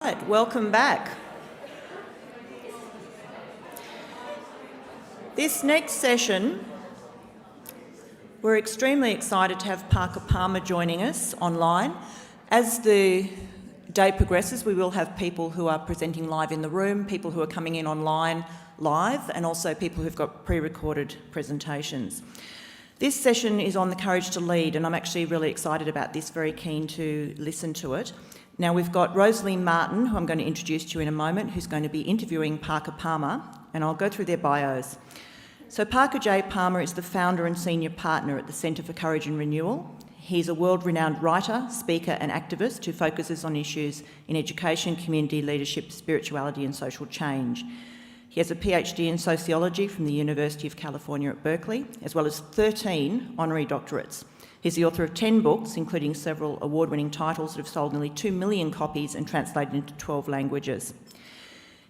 Right, welcome back. This next session, we're extremely excited to have Parker Palmer joining us online. As the day progresses, we will have people who are presenting live in the room, people who are coming in online live, and also people who've got pre-recorded presentations. This session is on the courage to lead, and I'm actually really excited about this, very keen to listen to it. Now, we've got Rosalie Martin, who I'm going to introduce to you in a moment, who's going to be interviewing Parker Palmer, and I'll go through their bios. So Parker J. Palmer is the founder and senior partner at the Centre for Courage and Renewal. He's a world-renowned writer, speaker and activist who focuses on issues in education, community leadership, spirituality and social change. He has a PhD in sociology from the University of California at Berkeley, as well as 13 honorary doctorates. He's the author of 10 books, including several award-winning titles that have sold nearly 2 million copies and translated into 12 languages.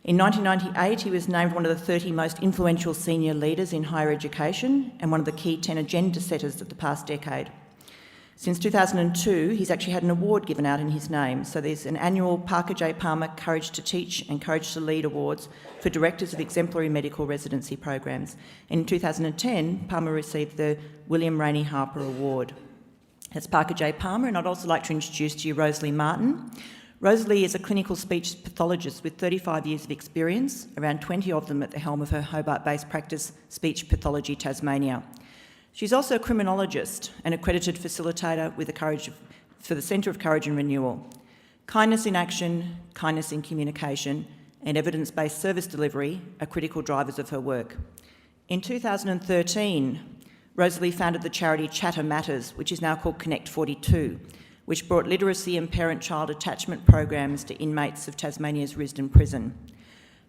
In 1998, he was named one of the 30 most influential senior leaders in higher education and one of the key 10 agenda setters of the past decade. Since 2002, he's actually had an award given out in his name. So there's an annual Parker J. Palmer Courage to Teach and Courage to Lead Awards for directors of exemplary medical residency programs. In 2010, Palmer received the William Rainey Harper Award. That's Parker J. Palmer, and I'd also like to introduce to you Rosalie Martin. Rosalie is a clinical speech pathologist with 35 years of experience, around 20 of them at the helm of her Hobart-based practice, Speech Pathology Tasmania. She's also a criminologist and accredited facilitator with for the Centre of Courage and Renewal. Kindness in action, kindness in communication, and evidence-based service delivery are critical drivers of her work. In 2013, Rosalie founded the charity Chatter Matters, which is now called Connect 42, which brought literacy and parent-child attachment programs to inmates of Tasmania's Risdon Prison.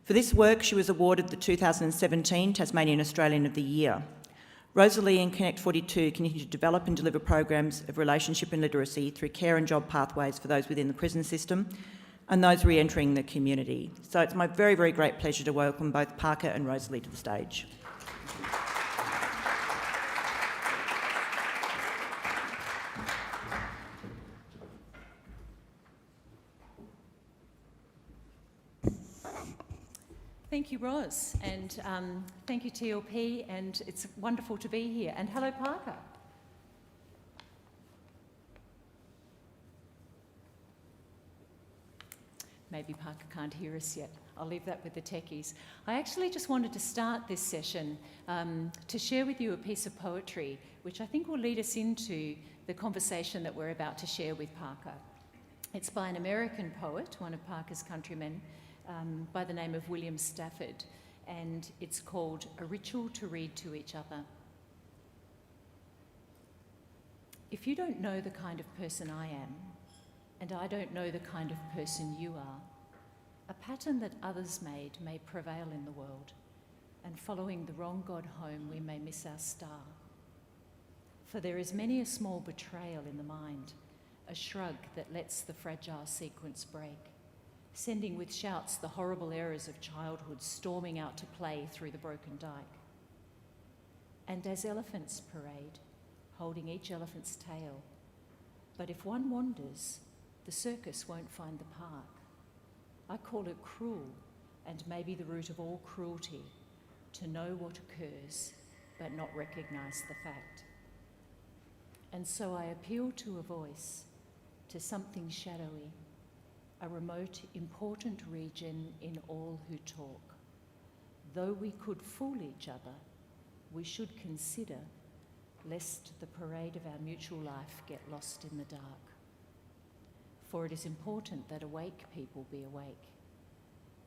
For this work, she was awarded the 2017 Tasmanian Australian of the Year. Rosalie and Connect 42 continue to develop and deliver programs of relationship and literacy through care and job pathways for those within the prison system and those re-entering the community. So it's my very, very great pleasure to welcome both Parker and Rosalie to the stage. Thank you, Ros, and thank you, TLP, and it's wonderful to be here. And hello, Parker. Maybe Parker can't hear us yet. I'll leave that with the techies. I actually just wanted to start this session to share with you a piece of poetry, which I think will lead us into the conversation that we're about to share with Parker. It's by an American poet, one of Parker's countrymen, by the name of William Stafford, and it's called A Ritual to Read to Each Other. If you don't know the kind of person I am, and I don't know the kind of person you are, a pattern that others made may prevail in the world, and following the wrong God home we may miss our star. For there is many a small betrayal in the mind, a shrug that lets the fragile sequence break, sending with shouts the horrible errors of childhood storming out to play through the broken dike. And as elephants parade, holding each elephant's tail, but if one wanders, the circus won't find the park. I call it cruel, and maybe the root of all cruelty, to know what occurs, but not recognise the fact. And so I appeal to a voice, to something shadowy, a remote, important region in all who talk. Though we could fool each other, we should consider lest the parade of our mutual life get lost in the dark. For it is important that awake people be awake,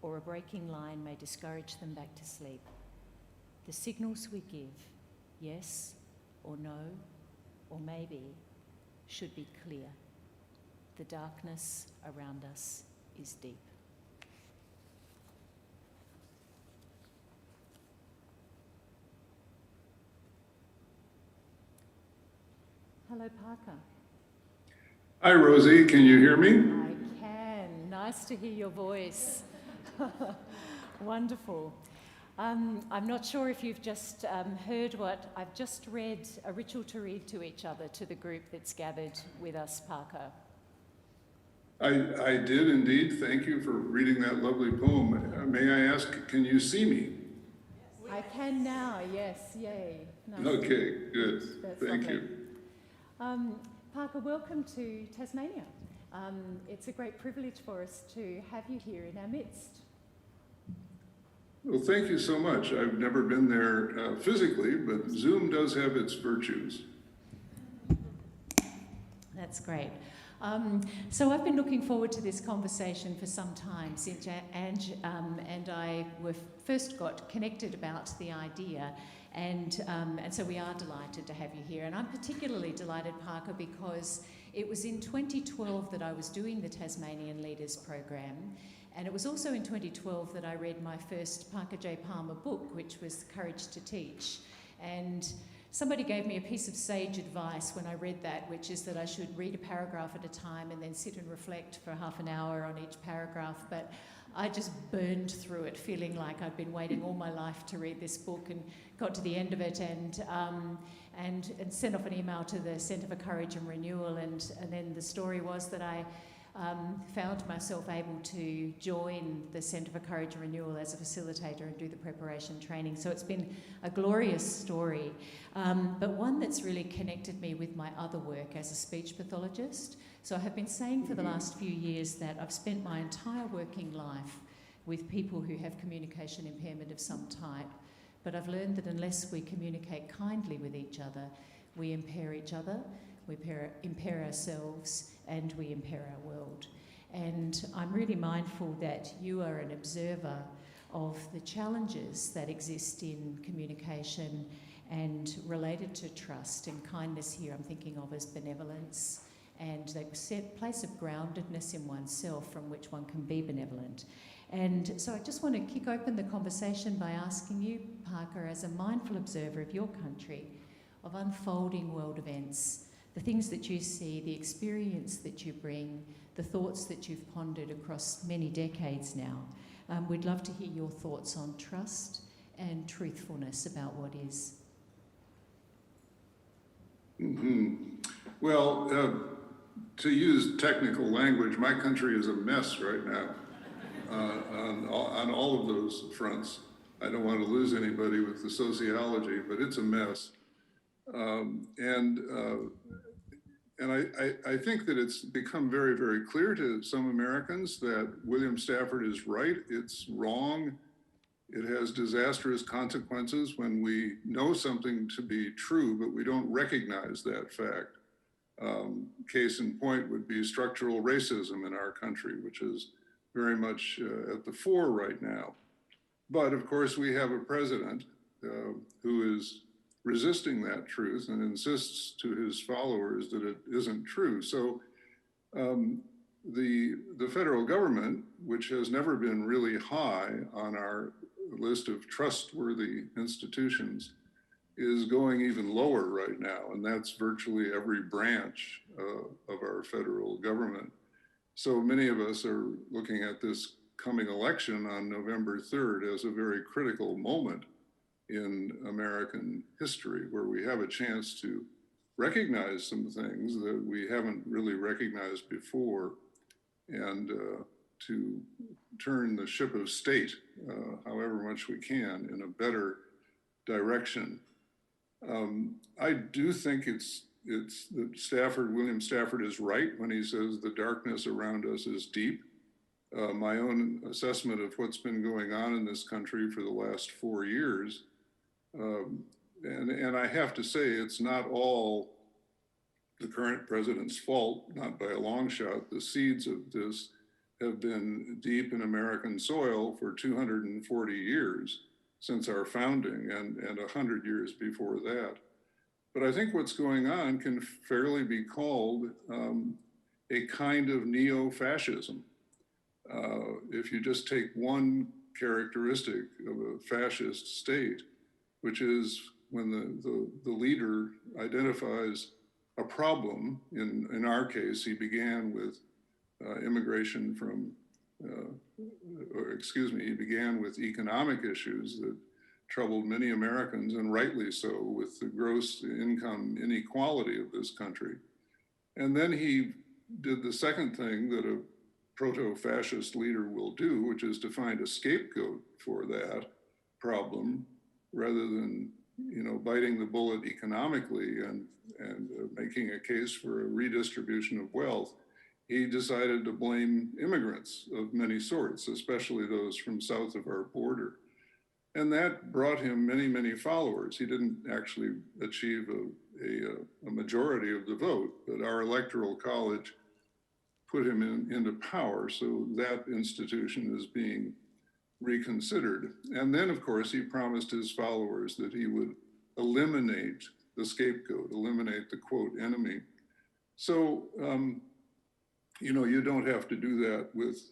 or a breaking line may discourage them back to sleep. The signals we give, yes or no, or maybe, should be clear. The darkness around us is deep. Hello, Parker. Hi, Rosie. Can you hear me? I can. Nice to hear your voice. Wonderful. I'm not sure if you've just heard what I've just read, A Ritual to Read to Each Other, to the group that's gathered with us, Parker. I did indeed. Thank you for reading that lovely poem. May I ask, can you see me? I can now, yes, yay. Nice. Okay, good. That's Thank lovely. you. Parker, welcome to Tasmania. It's a great privilege for us to have you here in our midst. Well, thank you so much. I've never been there physically, but Zoom does have its virtues. That's great. So I've been looking forward to this conversation for some time since Ange and I first got connected about the idea, and so we are delighted to have you here. And I'm particularly delighted, Parker, because it was in 2012 that I was doing the Tasmanian Leaders Program, and it was also in 2012 that I read my first Parker J. Palmer book, which was Courage to Teach. And somebody gave me a piece of sage advice when I read that, which is that I should read a paragraph at a time and then sit and reflect for half an hour on each paragraph. But I just burned through it, feeling like I'd been waiting all my life to read this book, and got to the end of it and sent off an email to the Centre for Courage and Renewal. And then the story was that I found myself able to join the Centre for Courage and Renewal as a facilitator and do the preparation training. So it's been a glorious story, but one that's really connected me with my other work as a speech pathologist. So I have been saying for the last few years that I've spent my entire working life with people who have communication impairment of some type, but I've learned that unless we communicate kindly with each other, we impair each other, we impair ourselves, and we impair our world. And I'm really mindful that you are an observer of the challenges that exist in communication and related to trust and kindness here. I'm thinking of as benevolence and the place of groundedness in oneself from which one can be benevolent. And so I just want to kick open the conversation by asking you, Parker, as a mindful observer of your country, of unfolding world events, the things that you see, the experience that you bring, the thoughts that you've pondered across many decades now. We'd love to hear your thoughts on trust and truthfulness about what is. Well, to use technical language, my country is a mess right now on all of those fronts. I don't want to lose anybody with the sociology, but it's a mess. And I think that it's become very, very clear to some Americans that William Stafford is right. It's wrong. It has disastrous consequences when we know something to be true, but we don't recognize that fact. Case in point would be structural racism in our country, which is very much at the fore right now. But of course, we have a president who is resisting that truth and insists to his followers that it isn't true. So the federal government, which has never been really high on our list of trustworthy institutions, is going even lower right now, and that's virtually every branch of our federal government. So many of us are looking at this coming election on November 3rd as a very critical moment in American history, where we have a chance to recognize some things that we haven't really recognized before, and to turn the ship of state, however much we can, in a better direction. I do think it's that William Stafford is right when he says the darkness around us is deep. My own assessment of what's been going on in this country for the last 4 years, and I have to say, it's not all the current president's fault, not by a long shot. The seeds of this have been deep in American soil for 240 years since our founding, and 100 years before that. But I think what's going on can fairly be called a kind of neo-fascism. If you just take one characteristic of a fascist state, which is when the leader identifies a problem. In our case, he began with immigration from, he began with economic issues that troubled many Americans, and rightly so, with the gross income inequality of this country. And then he did the second thing that a proto-fascist leader will do, which is to find a scapegoat for that problem rather than, biting the bullet economically and making a case for a redistribution of wealth. He decided to blame immigrants of many sorts, especially those from south of our border. And that brought him many, many followers. He didn't actually achieve a majority of the vote, but our electoral college put him into power. So that institution is being reconsidered. And then, of course, he promised his followers that he would eliminate the scapegoat, eliminate the quote enemy. So, you don't have to do that with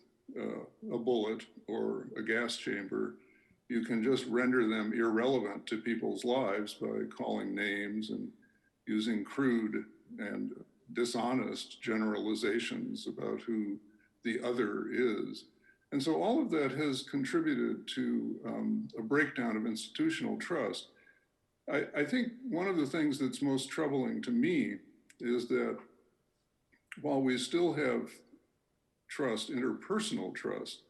a bullet or a gas chamber. You can just render them irrelevant to people's lives by calling names and using crude and dishonest generalizations about who the other is. And so all of that has contributed to a breakdown of institutional trust. I think one of the things that's most troubling to me is that while we still have trust, interpersonal trust,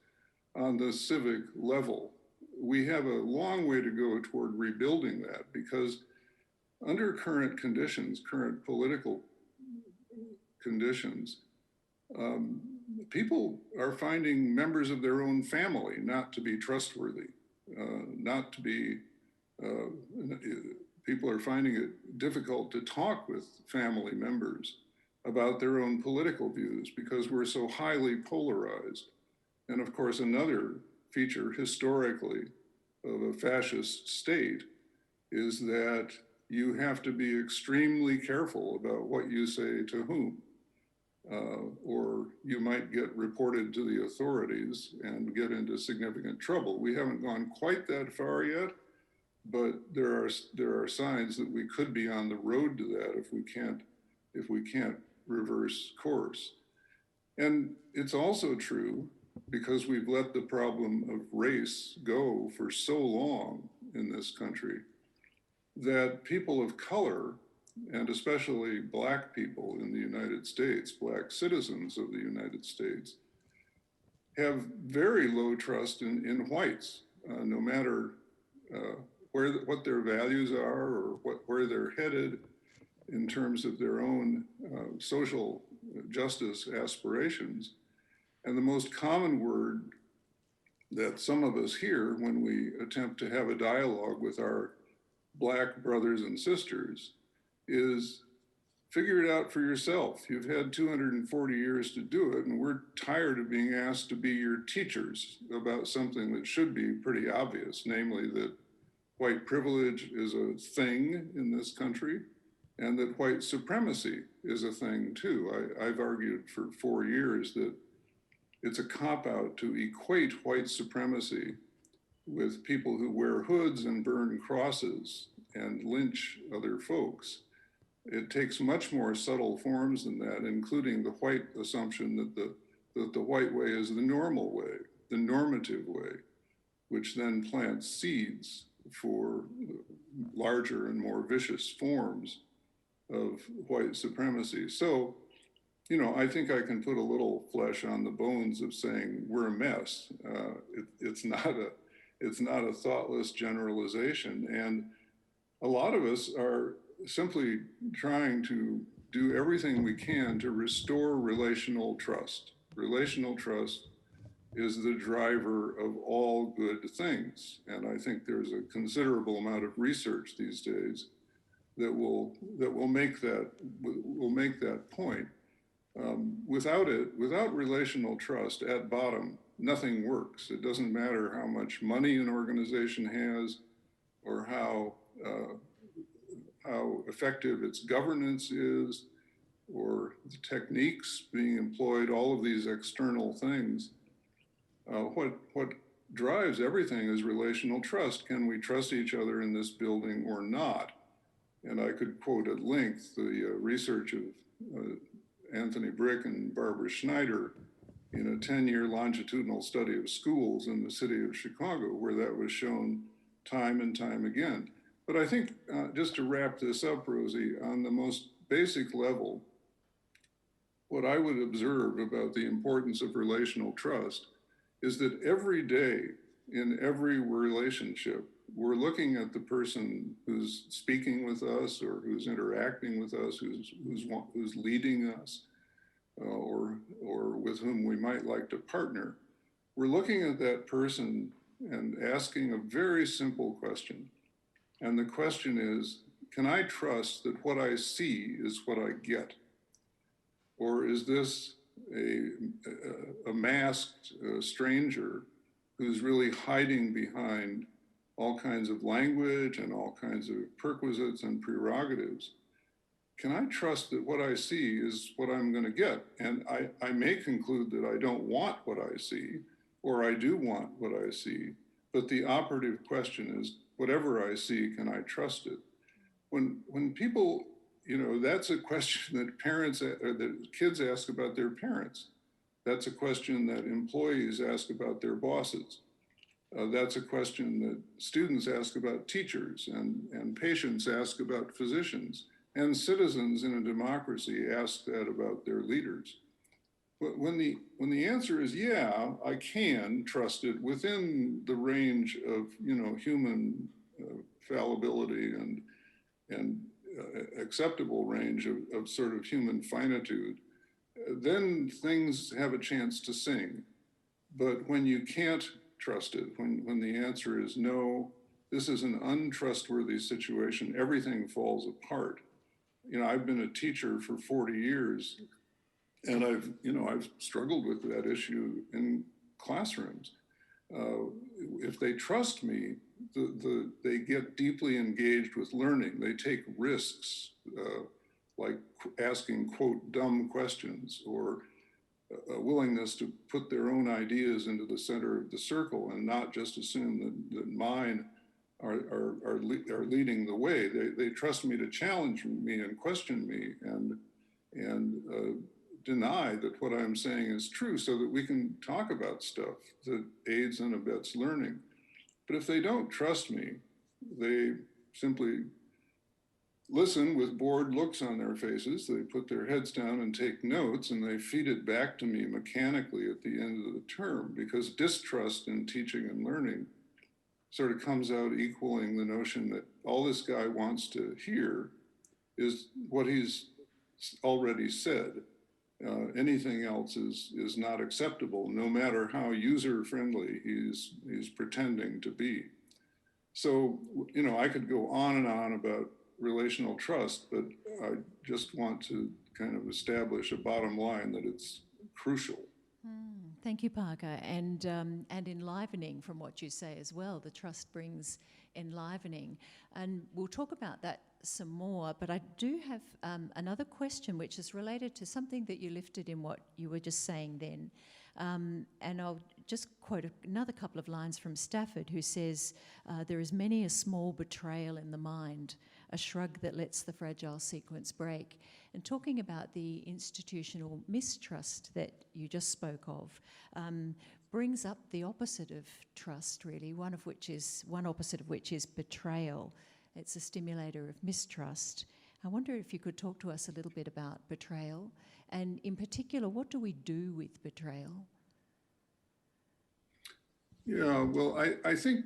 on the civic level, we have a long way to go toward rebuilding that, because under current conditions, current political conditions, people are finding members of their own family not to be trustworthy, people are finding it difficult to talk with family members about their own political views because we're so highly polarized. And of course, another feature historically of a fascist state is that you have to be extremely careful about what you say to whom, or you might get reported to the authorities and get into significant trouble. We haven't gone quite that far yet, but there are signs that we could be on the road to that if we can't reverse course. And it's also true, because we've let the problem of race go for so long in this country, that people of color, and especially Black people in the United States, Black citizens of the United States, have very low trust in whites, no matter what their values are or where they're headed in terms of their own social justice aspirations. And the most common word that some of us hear when we attempt to have a dialogue with our Black brothers and sisters is, figure it out for yourself. You've had 240 years to do it, and we're tired of being asked to be your teachers about something that should be pretty obvious, namely that white privilege is a thing in this country, and that white supremacy is a thing too. I've argued for 4 years that it's a cop-out to equate white supremacy with people who wear hoods and burn crosses and lynch other folks. It takes much more subtle forms than that, including the white assumption that the white way is the normal way, the normative way, which then plants seeds for larger and more vicious forms of white supremacy. So, I think I can put a little flesh on the bones of saying we're a mess. It's not a thoughtless generalization. And a lot of us are simply trying to do everything we can to restore relational trust. Relational trust is the driver of all good things. And I think there's a considerable amount of research these days that will make that point. Without relational trust, at bottom, nothing works. It doesn't matter how much money an organization has or how effective its governance is, or the techniques being employed, all of these external things. What drives everything is relational trust. Can we trust each other in this building or not? And I could quote at length the research of Anthony Brick and Barbara Schneider in a 10-year longitudinal study of schools in the city of Chicago, where that was shown time and time again. But I think, just to wrap this up, Rosie, on the most basic level, what I would observe about the importance of relational trust is that every day in every relationship, we're looking at the person who's speaking with us or who's interacting with us, who's leading us, or with whom we might like to partner. We're looking at that person and asking a very simple question. And the question is, can I trust that what I see is what I get? Or is this a masked stranger who's really hiding behind all kinds of language and all kinds of perquisites and prerogatives? Can I trust that what I see is what I'm going to get? And I may conclude that I don't want what I see, or I do want what I see. But the operative question is, whatever I see, can I trust it? When people, that's a question that parents or that kids ask about their parents. That's a question that employees ask about their bosses. That's a question that students ask about teachers, and patients ask about physicians, and citizens in a democracy ask that about their leaders. But when the answer is, yeah, I can trust it within the range of human fallibility and acceptable range of sort of human finitude, then things have a chance to sing. But when you can't trust it, when the answer is no, this is an untrustworthy situation, everything falls apart. I've been a teacher for 40 years, and I've struggled with that issue in classrooms. If they trust me, they get deeply engaged with learning. They take risks, like asking, quote, dumb questions, or a willingness to put their own ideas into the center of the circle and not just assume that mine are leading the way. They trust me to challenge me and question me and deny that what I'm saying is true, so that we can talk about stuff that aids and abets learning. But if they don't trust me, they simply listen with bored looks on their faces. They put their heads down and take notes, and they feed it back to me mechanically at the end of the term, because distrust in teaching and learning sort of comes out equaling the notion that all this guy wants to hear is what he's already said. Anything else is not acceptable, no matter how user-friendly he's pretending to be. So, I could go on and on about relational trust, but I just want to kind of establish a bottom line that it's crucial. Thank you, Parker, and enlivening from what you say as well. The trust brings enlivening, and we'll talk about that some more, but I do have another question which is related to something that you lifted in what you were just saying then. And I'll just quote another couple of lines from Stafford, who says, there is many a small betrayal in the mind, a shrug that lets the fragile sequence break. And talking about the institutional mistrust that you just spoke of, brings up the opposite of trust, really, one opposite of which is betrayal. It's a stimulator of mistrust. I wonder if you could talk to us a little bit about betrayal, and in particular, what do we do with betrayal? Yeah, well, I think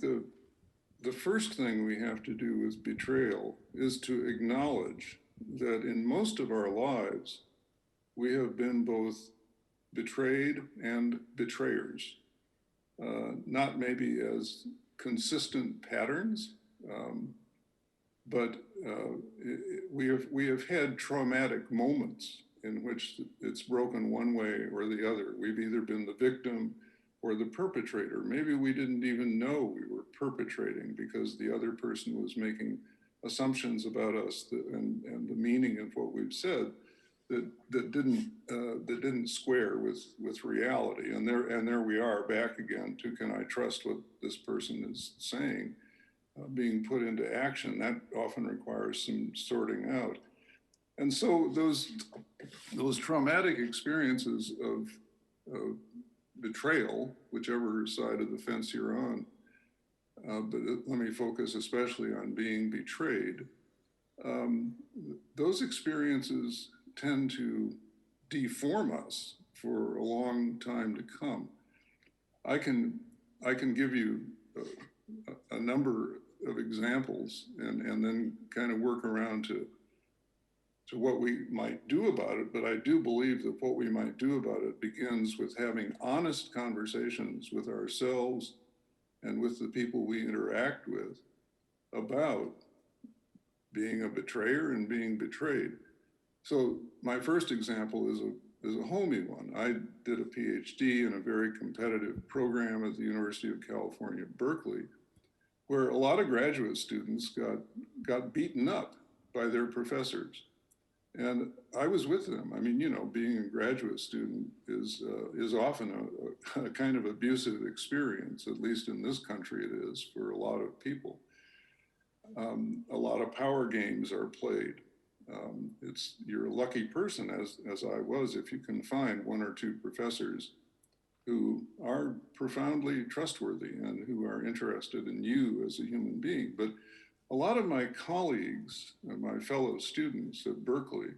the first thing we have to do with betrayal is to acknowledge that in most of our lives, we have been both betrayed and betrayers, not maybe as consistent patterns, but we have had traumatic moments in which it's broken one way or the other. We've either been the victim or the perpetrator. Maybe we didn't even know we were perpetrating because the other person was making assumptions about us and the meaning of what we've said that didn't square with reality. And there we are back again to, can I trust what this person is saying? Being put into action, that often requires some sorting out. And so those traumatic experiences of betrayal, whichever side of the fence you're on, but let me focus especially on being betrayed. Those experiences tend to deform us for a long time to come. I can give you a number of examples and then kind of work around to what we might do about it, but I do believe that what we might do about it begins with having honest conversations with ourselves and with the people we interact with about being a betrayer and being betrayed. So my first example is a homey one. I did a PhD in a very competitive program at the University of California, Berkeley, where a lot of graduate students got beaten up by their professors. And I was with them. I mean, you know, being a graduate student is often a kind of abusive experience, at least in this country it is for a lot of people. A lot of power games are played. You're a lucky person, as I was, if you can find one or two professors who are profoundly trustworthy and who are interested in you as a human being. But a lot of my colleagues, my fellow students at Berkeley,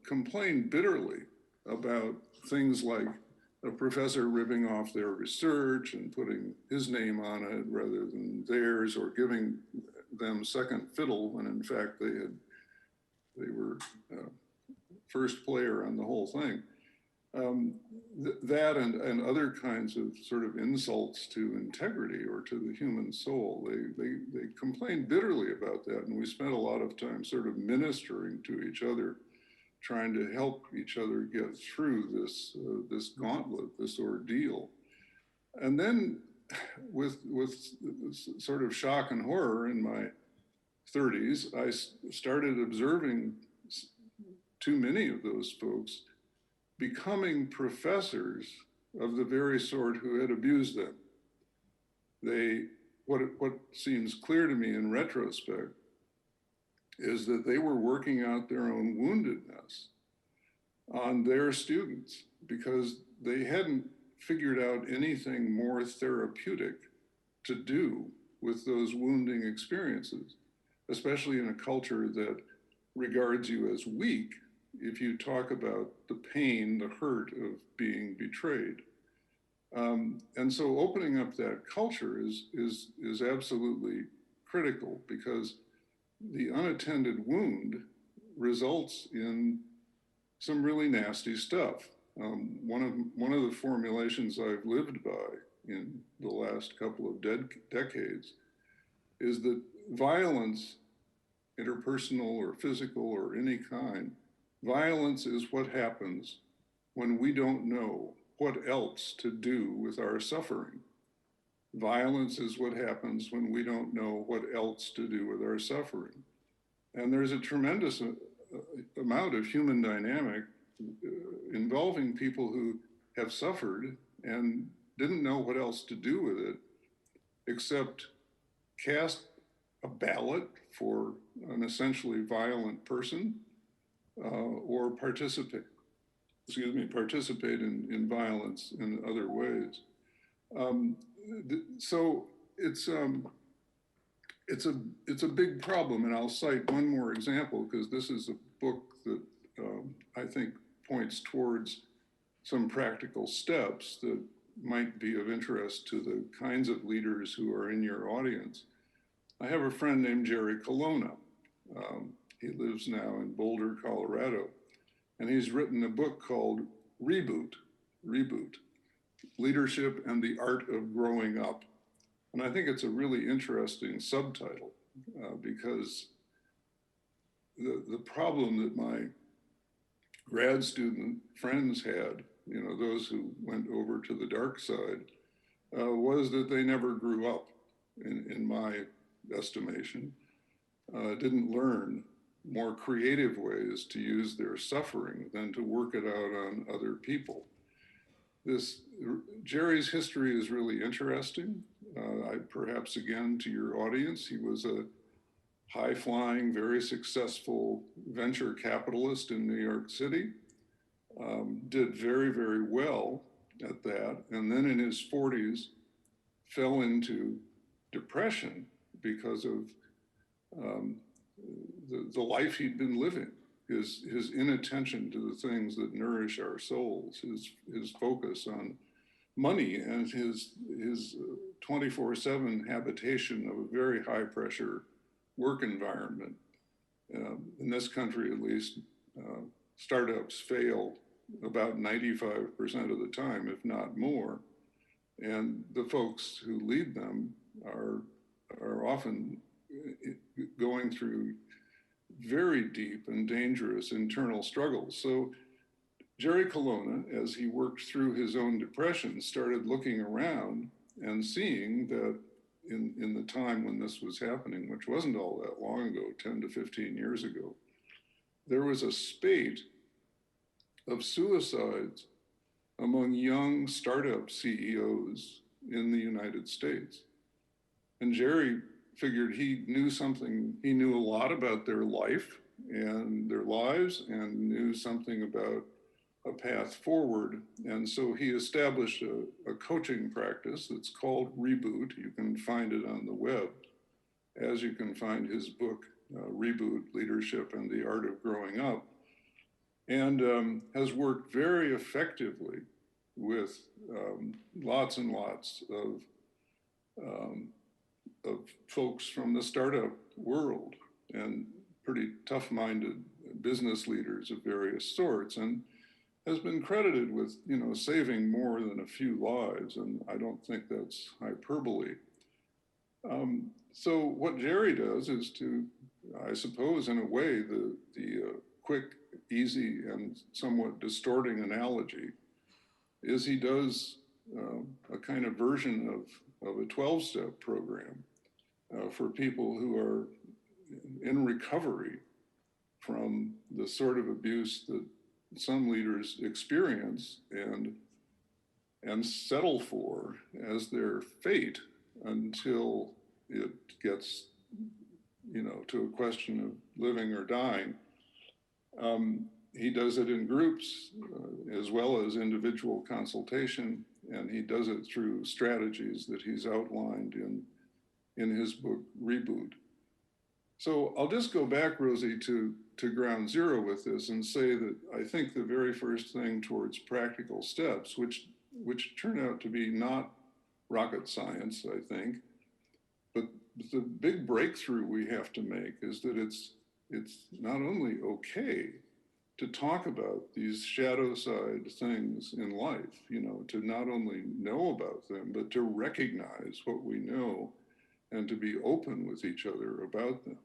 complained bitterly about things like a professor ripping off their research and putting his name on it rather than theirs, or giving them second fiddle when in fact they were first player on the whole thing. That and other kinds of sort of insults to integrity or to the human soul, they complained bitterly about that, and we spent a lot of time sort of ministering to each other, trying to help each other get through this gauntlet, this ordeal. And then with sort of shock and horror in my 30s, I started observing too many of those folks becoming professors of the very sort who had abused them. What seems clear to me in retrospect is that they were working out their own woundedness on their students because they hadn't figured out anything more therapeutic to do with those wounding experiences, especially in a culture that regards you as weak if you talk about the pain, the hurt of being betrayed. And so opening up that culture is absolutely critical, because the unattended wound results in some really nasty stuff. One of the formulations I've lived by in the last couple of decades is that violence, interpersonal or physical or any kind, violence is what happens when we don't know what else to do with our suffering. Violence is what happens when we don't know what else to do with our suffering. And there's a tremendous amount of human dynamic involving people who have suffered and didn't know what else to do with it except cast a ballot for an essentially violent person, or participate in violence in other ways. So it's a big problem, and I'll cite one more example because this is a book that I think points towards some practical steps that might be of interest to the kinds of leaders who are in your audience. I have a friend named Jerry Colonna. He lives now in Boulder, Colorado, and he's written a book called Reboot, Leadership and the Art of Growing Up. And I think it's a really interesting subtitle because the problem that my grad student friends had, you know, those who went over to the dark side, was that they never grew up, in my estimation, didn't learn more creative ways to use their suffering than to work it out on other people. Jerry's history is really interesting. Perhaps again to your audience, he was a high-flying, very successful venture capitalist in New York City, did very, very well at that, and then in his 40s fell into depression because of the life he'd been living. his inattention to the things that nourish our souls, his focus on money, and his 24/7 habitation of a very high pressure work environment. In this country, at least, startups fail about 95% of the time, if not more. And the folks who lead them are often going through very deep and dangerous internal struggles. So Jerry Colonna, as he worked through his own depression, started looking around and seeing that in the time when this was happening, which wasn't all that long ago, 10 to 15 years ago, there was a spate of suicides among young startup CEOs in the United States. And Jerry figured he knew a lot about their life and their lives, and knew something about a path forward. And so he established a coaching practice that's called Reboot. You can find it on the web, as you can find his book, Reboot, Leadership and the Art of Growing Up, and has worked very effectively with lots and lots of folks from the startup world and pretty tough-minded business leaders of various sorts, and has been credited with, saving more than a few lives, and I don't think that's hyperbole. So what Jerry does is to, I suppose, in a way, the quick, easy, and somewhat distorting analogy is he does a kind of version of a 12-step program for people who are in recovery from the sort of abuse that some leaders experience and settle for as their fate until it gets, to a question of living or dying. He does it in groups as well as individual consultation, and he does it through strategies that he's outlined in his book, Reboot. So I'll just go back, Rosie, to ground zero with this and say that I think the very first thing towards practical steps, which turn out to be not rocket science, I think, but the big breakthrough we have to make is that it's not only okay to talk about these shadow side things in life, to not only know about them, but to recognize what we know and to be open with each other about them.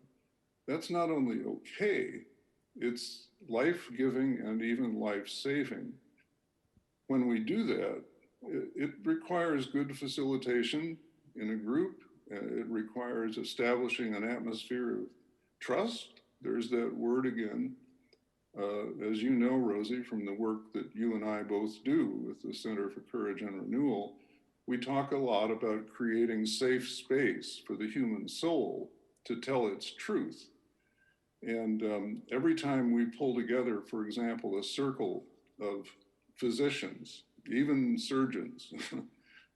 That's not only okay, it's life-giving and even life-saving. When we do that, it requires good facilitation in a group. It requires establishing an atmosphere of trust. There's that word again. As you know, Rosie, from the work that you and I both do with the Center for Courage and Renewal, we talk a lot about creating safe space for the human soul to tell its truth. And every time we pull together, for example, a circle of physicians, even surgeons,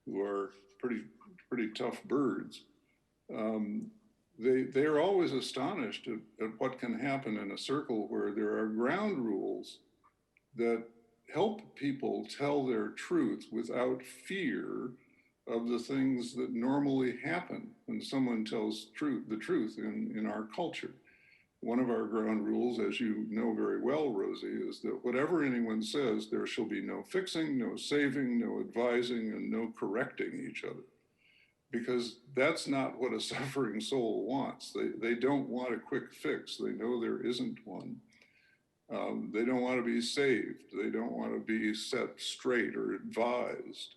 who are pretty tough birds, they are always astonished at what can happen in a circle where there are ground rules that help people tell their truth without fear of the things that normally happen when someone tells the truth in our culture. One of our ground rules, as you know very well, Rosie, is that whatever anyone says, there shall be no fixing, no saving, no advising, and no correcting each other. Because that's not what a suffering soul wants. They don't want a quick fix. They know there isn't one. They don't want to be saved. They don't want to be set straight or advised.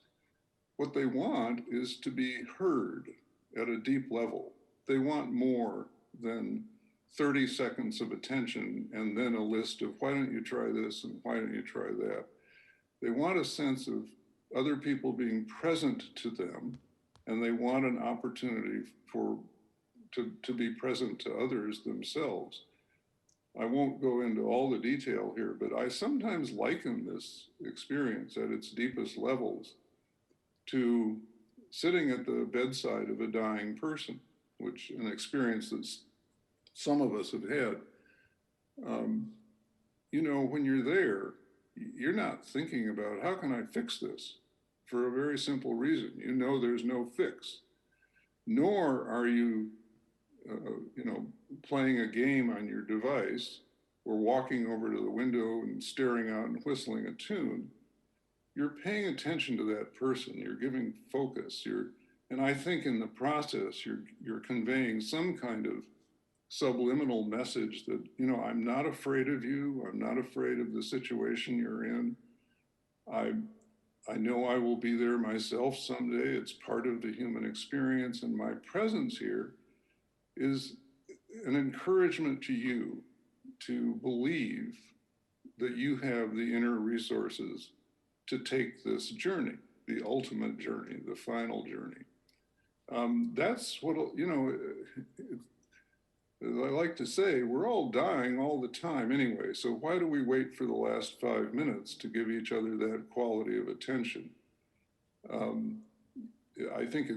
What they want is to be heard at a deep level. They want more than 30 seconds of attention and then a list of why don't you try this and why don't you try that. They want a sense of other people being present to them, and they want an opportunity to be present to others themselves. I won't go into all the detail here, but I sometimes liken this experience at its deepest levels to sitting at the bedside of a dying person, which an experience that some of us have had. when you're there, you're not thinking about how can I fix this, for a very simple reason. There's no fix. Nor are you, playing a game on your device or walking over to the window and staring out and whistling a tune. You're paying attention to that person. You're giving focus. And I think in the process, you're conveying some kind of subliminal message that, I'm not afraid of you. I'm not afraid of the situation you're in. I know I will be there myself someday. It's part of the human experience. And my presence here is an encouragement to you to believe that you have the inner resources to take this journey, the ultimate journey, the final journey. That's what, as I like to say, we're all dying all the time anyway. So why do we wait for the last 5 minutes to give each other that quality of attention? I think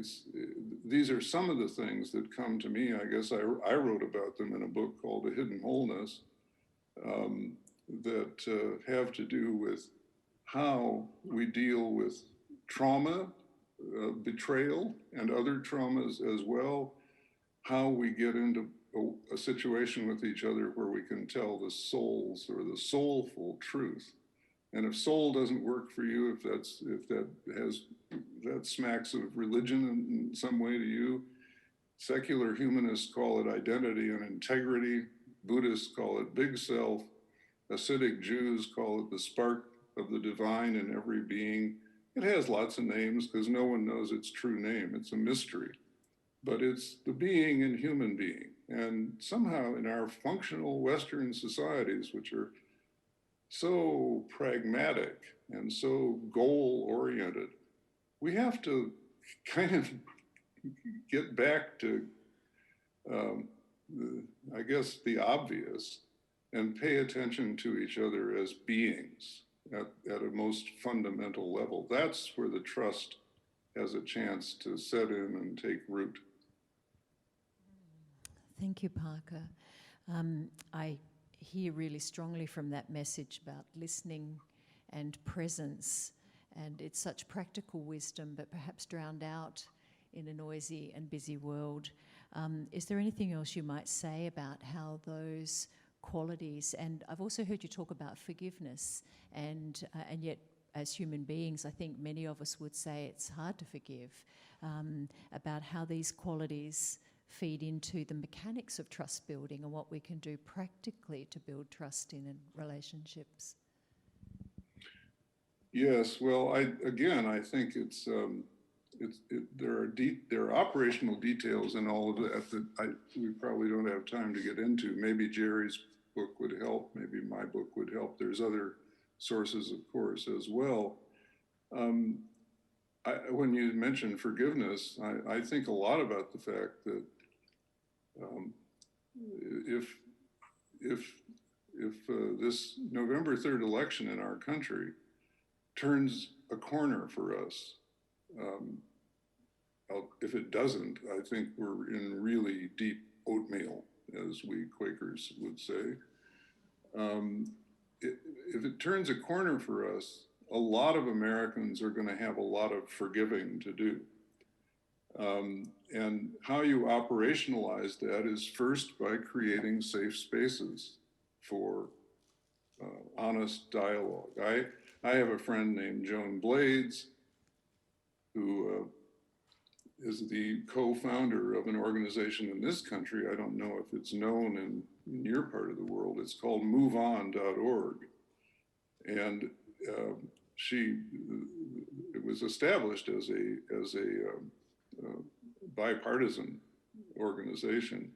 these are some of the things that come to me. I guess I wrote about them in a book called A Hidden Wholeness, that have to do with how we deal with trauma, betrayal, and other traumas as well, how we get into a situation with each other where we can tell the souls or the soulful truth. And if soul doesn't work for you, if that smacks of religion in some way to you, secular humanists call it identity and integrity. Buddhists call it big self. Hasidic Jews call it the spark of the divine in every being. It has lots of names because no one knows its true name. It's a mystery. But it's the being in human being. And somehow in our functional Western societies, which are so pragmatic and so goal-oriented, we have to kind of get back to, I guess, the obvious and pay attention to each other as beings at a most fundamental level. That's where the trust has a chance to set in and take root. Thank you, Parker. I hear really strongly from that message about listening and presence, and it's such practical wisdom, but perhaps drowned out in a noisy and busy world. Is there anything else you might say about how those qualities, and I've also heard you talk about forgiveness, and yet as human beings, I think many of us would say it's hard to forgive, about how these qualities feed into the mechanics of trust building and what we can do practically to build trust in relationships. Yes, well, I think there are operational details in all of that we probably don't have time to get into. Maybe Jerry's book would help. Maybe my book would help. There's other sources, of course, as well. When you mention forgiveness, I think a lot about the fact that if this November 3rd election in our country turns a corner for us, if it doesn't, I think we're in really deep oatmeal, as we Quakers would say. If it turns a corner for us, a lot of Americans are going to have a lot of forgiving to do. And how you operationalize that is first by creating safe spaces for honest dialogue. I have a friend named Joan Blades, who is the co-founder of an organization in this country. I don't know if it's known in your part of the world. It's called moveon.org. And it was established as a bipartisan organization,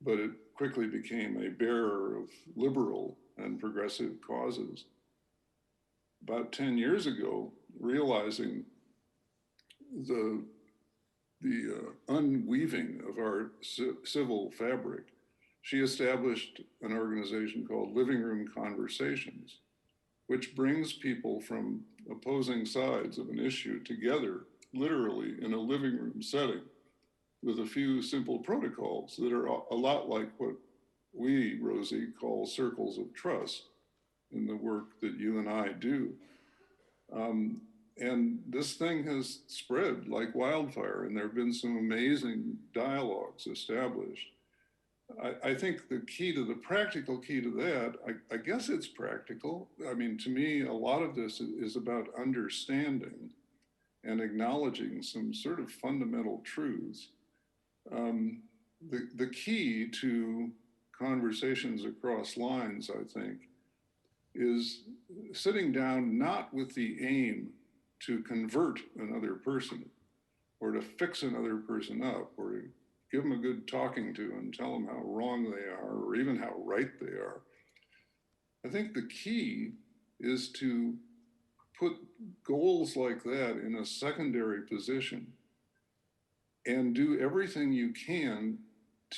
but it quickly became a bearer of liberal and progressive causes. About 10 years ago, realizing the unweaving of our civil fabric, she established an organization called Living Room Conversations, which brings people from opposing sides of an issue together, literally in a living room setting, with a few simple protocols that are a lot like what we, Rosie, call circles of trust. in the work that you and I do. And this thing has spread like wildfire, and there have been some amazing dialogues established. I think the practical key to that, I guess it's practical. I mean, to me, a lot of this is about understanding and acknowledging some sort of fundamental truths. The key to conversations across lines, I think, is sitting down not with the aim to convert another person or to fix another person up or to give them a good talking to and tell them how wrong they are or even how right they are. I think the key is to put goals like that in a secondary position and do everything you can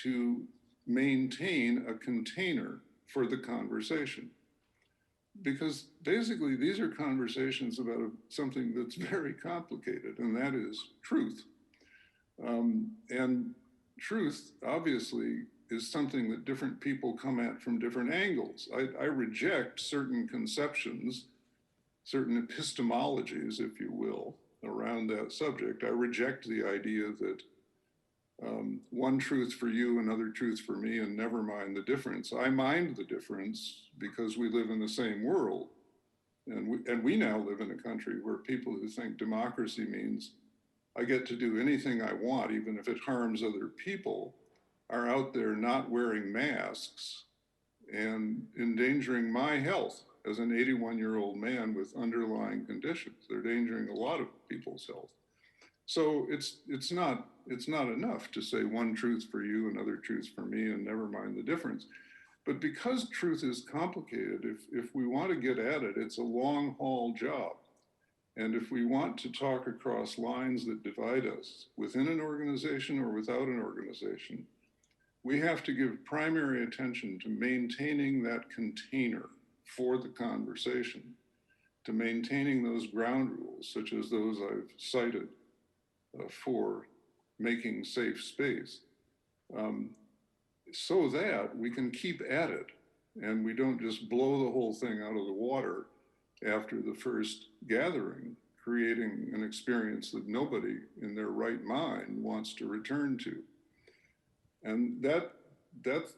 to maintain a container for the conversation. Because basically these are conversations about something that's very complicated, and that is truth. And truth, obviously, is something that different people come at from different angles. I reject certain conceptions, certain epistemologies, if you will, around that subject. I reject the idea that one truth for you, another truth for me, and never mind the difference. I mind the difference because we live in the same world. And we now live in a country where people who think democracy means I get to do anything I want, even if it harms other people, are out there not wearing masks and endangering my health as an 81-year-old man with underlying conditions. They're endangering a lot of people's health. So it's not enough to say one truth for you, another truth for me, and never mind the difference. But because truth is complicated, if we want to get at it, it's a long haul job. And if we want to talk across lines that divide us within an organization or without an organization, we have to give primary attention to maintaining that container for the conversation, to maintaining those ground rules, such as those I've cited for making safe space, so that we can keep at it and we don't just blow the whole thing out of the water after the first gathering, creating an experience that nobody in their right mind wants to return to. And that's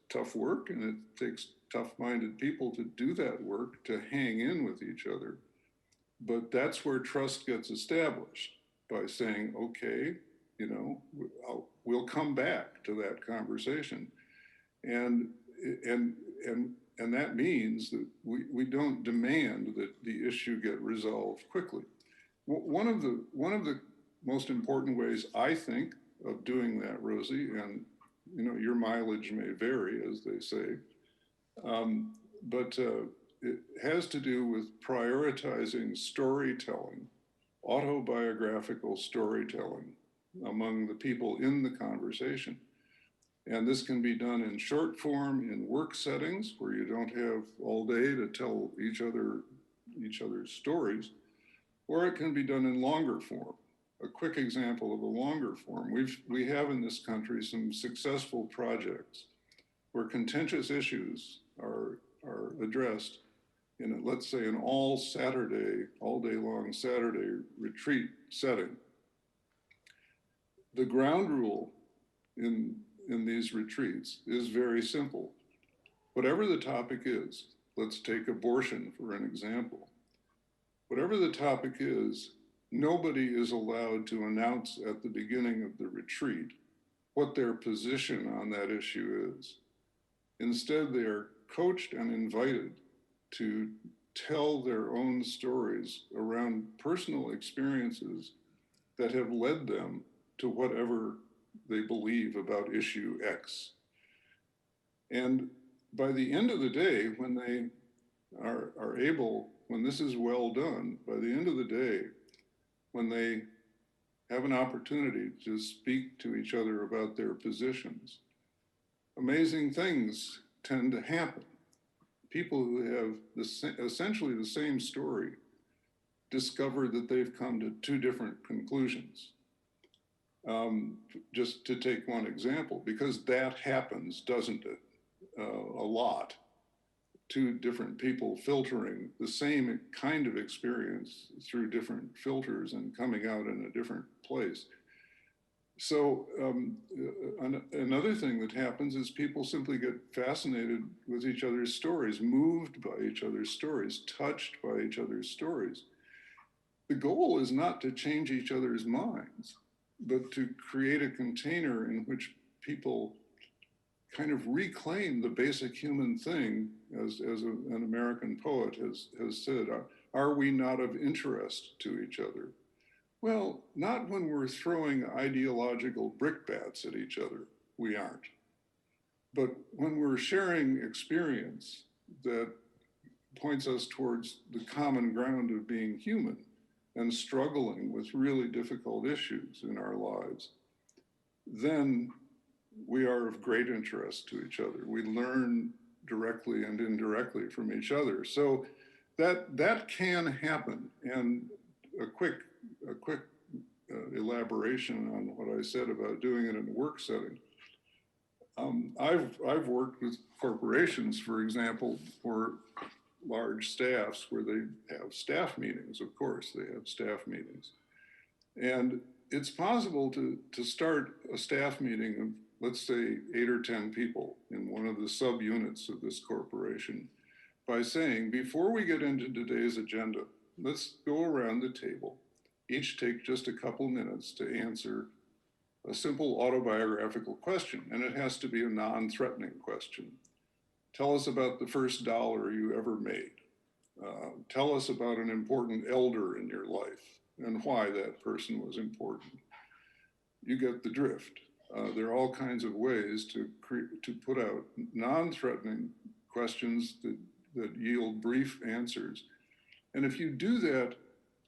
tough work, and it takes tough-minded people to do that work, to hang in with each other. But that's where trust gets established, by saying, okay, we'll come back to that conversation. And that means that we don't demand that the issue get resolved quickly. One of the most important ways, I think, of doing that, Rosie, and your mileage may vary, as they say, but it has to do with prioritizing storytelling, autobiographical storytelling among the people in the conversation. And this can be done in short form in work settings where you don't have all day to tell each other's stories, or it can be done in longer form. A quick example of a longer form, we have in this country some successful projects where contentious issues are addressed in, let's say, an all day long Saturday retreat setting. The ground rule in these retreats is very simple. Whatever the topic is, let's take abortion for an example. Whatever the topic is, nobody is allowed to announce at the beginning of the retreat what their position on that issue is. Instead, they are coached and invited to tell their own stories around personal experiences that have led them to whatever they believe about issue X. And by the end of the day, when they are able, when this is well done, by the end of the day, when they have an opportunity to speak to each other about their positions, amazing things tend to happen. People who have essentially the same story discover that they've come to two different conclusions. Just to take one example, because that happens, doesn't it? A lot. two different people filtering the same kind of experience through different filters and coming out in a different place. So another thing that happens is people simply get fascinated with each other's stories, moved by each other's stories, touched by each other's stories. The goal is not to change each other's minds, but to create a container in which people kind of reclaim the basic human thing, as an American poet has said, are we not of interest to each other? Well, not when we're throwing ideological brickbats at each other, we aren't. But when we're sharing experience that points us towards the common ground of being human and struggling with really difficult issues in our lives, then we are of great interest to each other. We learn directly and indirectly from each other. So that can happen. And a quick elaboration on what I said about doing it in a work setting. I've worked with corporations, for example, or large staffs where they have staff meetings. Of course, they have staff meetings. And it's possible to start a staff meeting of, let's say, 8 or 10 people in one of the subunits of this corporation by saying, before we get into today's agenda, let's go around the table, each take just a couple minutes to answer a simple autobiographical question, and it has to be a non-threatening question. Tell us about the first dollar you ever made. Tell us about an important elder in your life and why that person was important. You get the drift. There are all kinds of ways to put out non-threatening questions that yield brief answers. And if you do that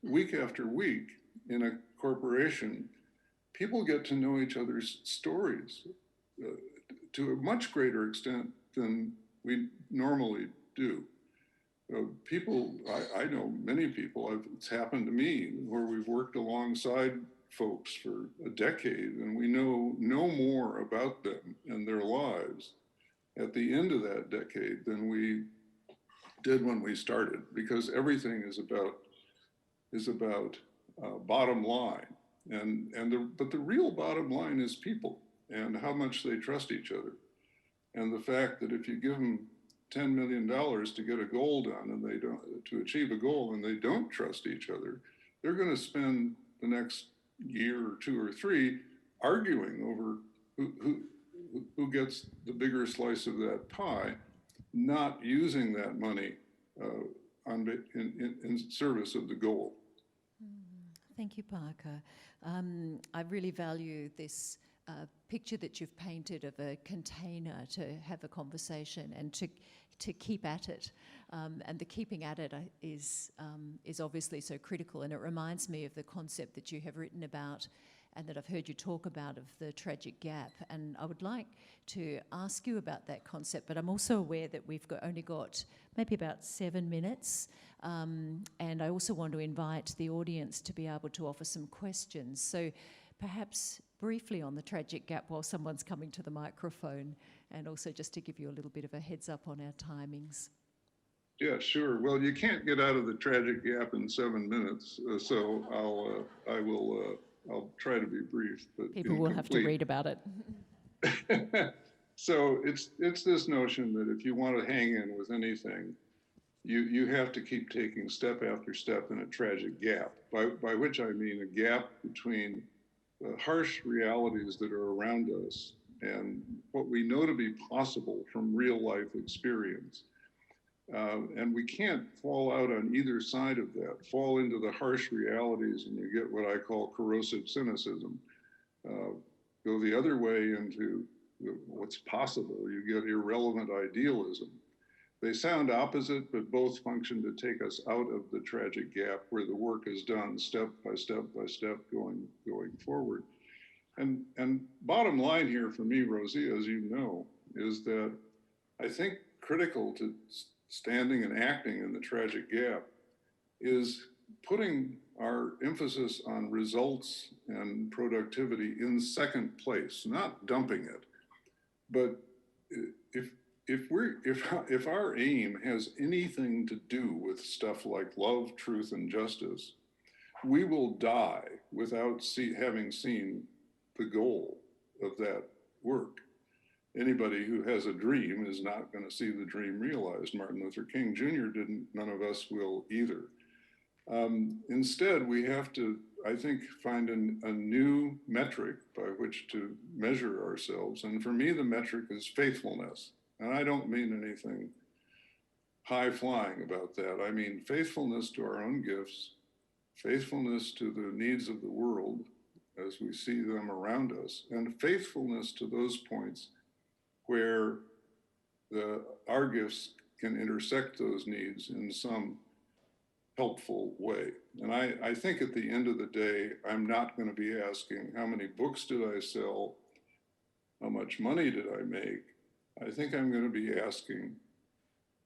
week after week in a corporation, people get to know each other's stories to a much greater extent than we normally do. People, I know many people, it's happened to me, where we've worked alongside folks for a decade and we know more about them and their lives at the end of that decade than we did when we started, because everything is about bottom line. But the real bottom line is people and how much they trust each other. And the fact that if you give them $10 million to get a goal done and they don't, to achieve a goal, and they don't trust each other, they're going to spend the next year or 2 or 3 arguing over who gets the bigger slice of that pie, not using that money in service of the goal. Thank you, Parker. I really value this picture that you've painted of a container to have a conversation and to keep at it. And the keeping at it is obviously so critical. And it reminds me of the concept that you have written about and that I've heard you talk about, of the tragic gap. And I would like to ask you about that concept, but I'm also aware that we've only got maybe about 7 minutes. And I also want to invite the audience to be able to offer some questions. So perhaps briefly on the tragic gap while someone's coming to the microphone, and also just to give you a little bit of a heads up on our timings. Yeah, sure. Well, you can't get out of the tragic gap in 7 minutes, so I'll try to be brief, but people will have to read about it. So it's this notion that if you want to hang in with anything, you have to keep taking step after step in a tragic gap, by which I mean a gap between the harsh realities that are around us and what we know to be possible from real life experience. And we can't fall out on either side of that, fall into the harsh realities, and you get what I call corrosive cynicism. Go the other way into what's possible, you get irrelevant idealism. They sound opposite, but both function to take us out of the tragic gap where the work is done step by step by step going forward. And bottom line here for me, Rosie, as you know, is that I think critical to standing and acting in the tragic gap is putting our emphasis on results and productivity in second place, not dumping it. But if our aim has anything to do with stuff like love, truth, and justice, we will die without having seen the goal of that work. Anybody who has a dream is not going to see the dream realized. Martin Luther King Jr. didn't, none of us will either. Instead, we have to, I think, find a new metric by which to measure ourselves. And for me, the metric is faithfulness. And I don't mean anything high flying about that. I mean faithfulness to our own gifts, faithfulness to the needs of the world as we see them around us, and faithfulness to those points where our gifts can intersect those needs in some helpful way. And I think at the end of the day, I'm not going to be asking how many books did I sell, how much money did I make. I think I'm going to be asking,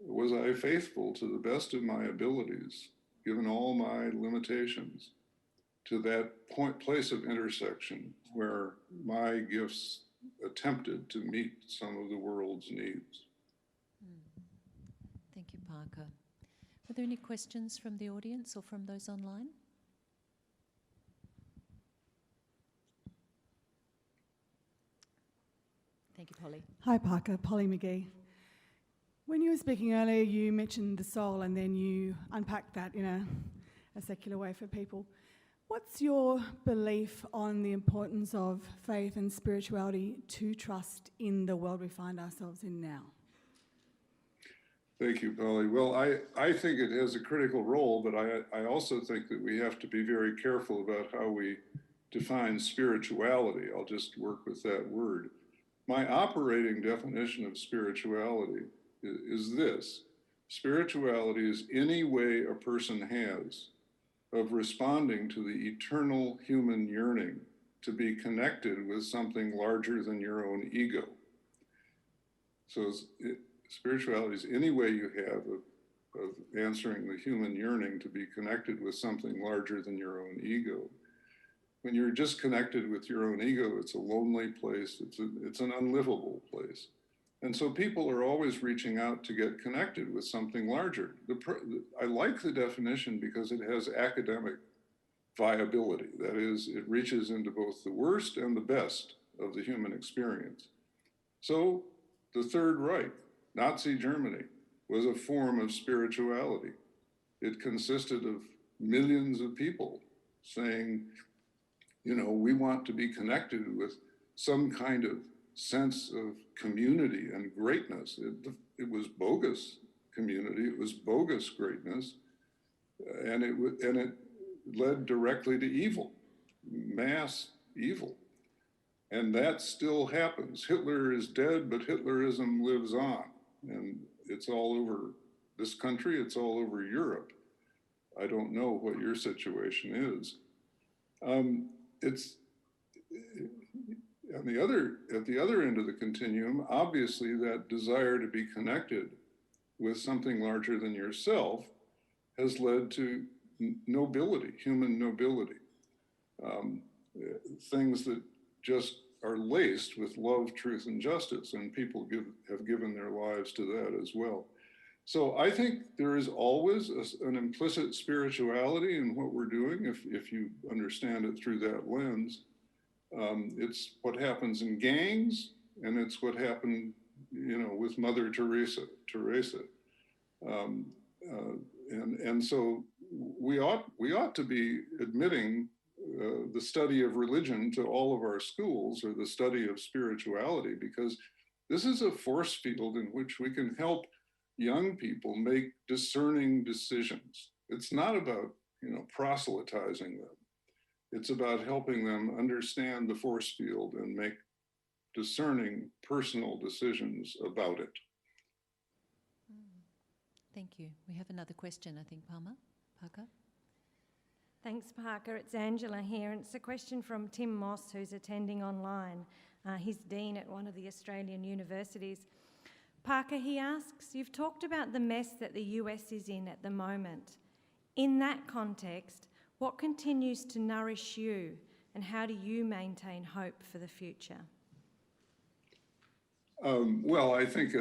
was I faithful to the best of my abilities, given all my limitations, to that place of intersection where my gifts attempted to meet some of the world's needs. Thank you, Parker. Are there any questions from the audience or from those online? Thank you, Polly. Hi, Parker. Polly McGee. When you were speaking earlier, you mentioned the soul and then you unpacked that in a secular way for people. What's your belief on the importance of faith and spirituality to trust in the world we find ourselves in now? Thank you, Polly. Well, I think it has a critical role, but I also think that we have to be very careful about how we define spirituality. I'll just work with that word. My operating definition of spirituality is this. Spirituality is any way a person has of responding to the eternal human yearning to be connected with something larger than your own ego. So spirituality is any way you have of answering the human yearning to be connected with something larger than your own ego. When you're just connected with your own ego, it's a lonely place, it's an unlivable place. And so people are always reaching out to get connected with something larger. I like the definition because it has academic viability. That is, it reaches into both the worst and the best of the human experience. So the Third Reich, Nazi Germany, was a form of spirituality. It consisted of millions of people saying, you know, we want to be connected with some kind of sense of community and greatness. It was bogus community, it was bogus greatness, and it led directly to evil, mass evil. And that still happens. Hitler is dead, but Hitlerism lives on. And it's all over this country, it's all over Europe. I don't know what your situation is. It's at the other end of the continuum, obviously that desire to be connected with something larger than yourself has led to nobility, human nobility. Things that just are laced with love, truth, and justice, and people have given their lives to that as well. So I think there is always an implicit spirituality in what we're doing if you understand it through that lens. It's what happens in gangs, and it's what happened, you know, with Mother Teresa. And so we ought to be admitting the study of religion to all of our schools, or the study of spirituality, because this is a force field in which we can help young people make discerning decisions. It's not about, you know, proselytizing them. It's about helping them understand the force field and make discerning personal decisions about it. Thank you. We have another question, I think, Parker. Thanks, Parker. It's Angela here, and it's a question from Tim Moss, who's attending online. He's Dean at one of the Australian universities. Parker, he asks, you've talked about the mess that the US is in at the moment. In that context, what continues to nourish you, and how do you maintain hope for the future? Well, I think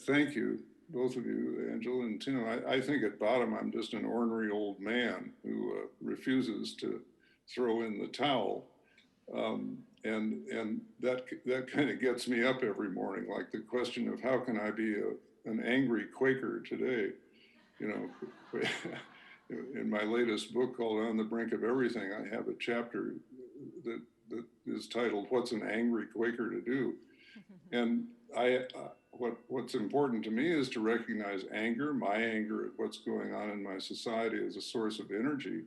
thank you, both of you, Angela and Tim. I think at bottom, I'm just an ornery old man who refuses to throw in the towel. And that kind of gets me up every morning, like the question of how can I be an angry Quaker today? You know, in my latest book called On the Brink of Everything, I have a chapter that is titled "What's an Angry Quaker to Do?" And what's important to me is to recognize anger, my anger at what's going on in my society as a source of energy,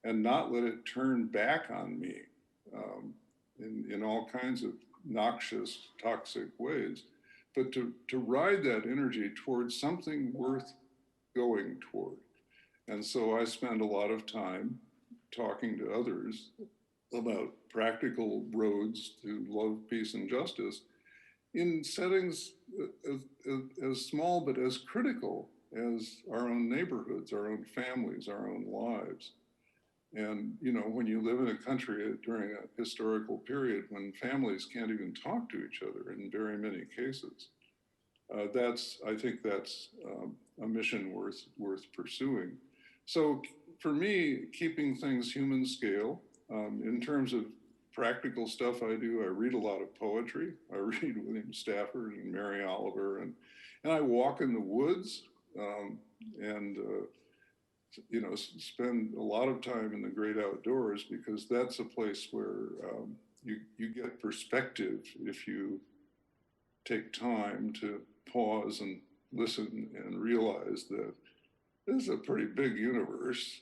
and not let it turn back on me in all kinds of noxious, toxic ways, but to ride that energy towards something worth going toward. And so I spend a lot of time talking to others about practical roads to love, peace, and justice in settings as small but as critical as our own neighborhoods, our own families, our own lives. And, you know, when you live in a country during a historical period when families can't even talk to each other in very many cases, I think that's a mission worth pursuing. So for me, keeping things human scale, in terms of practical stuff I do, I read a lot of poetry. I read William Stafford and Mary Oliver, and I walk in the woods, and you know, spend a lot of time in the great outdoors, because that's a place where you get perspective if you take time to pause and listen and realize that this is a pretty big universe.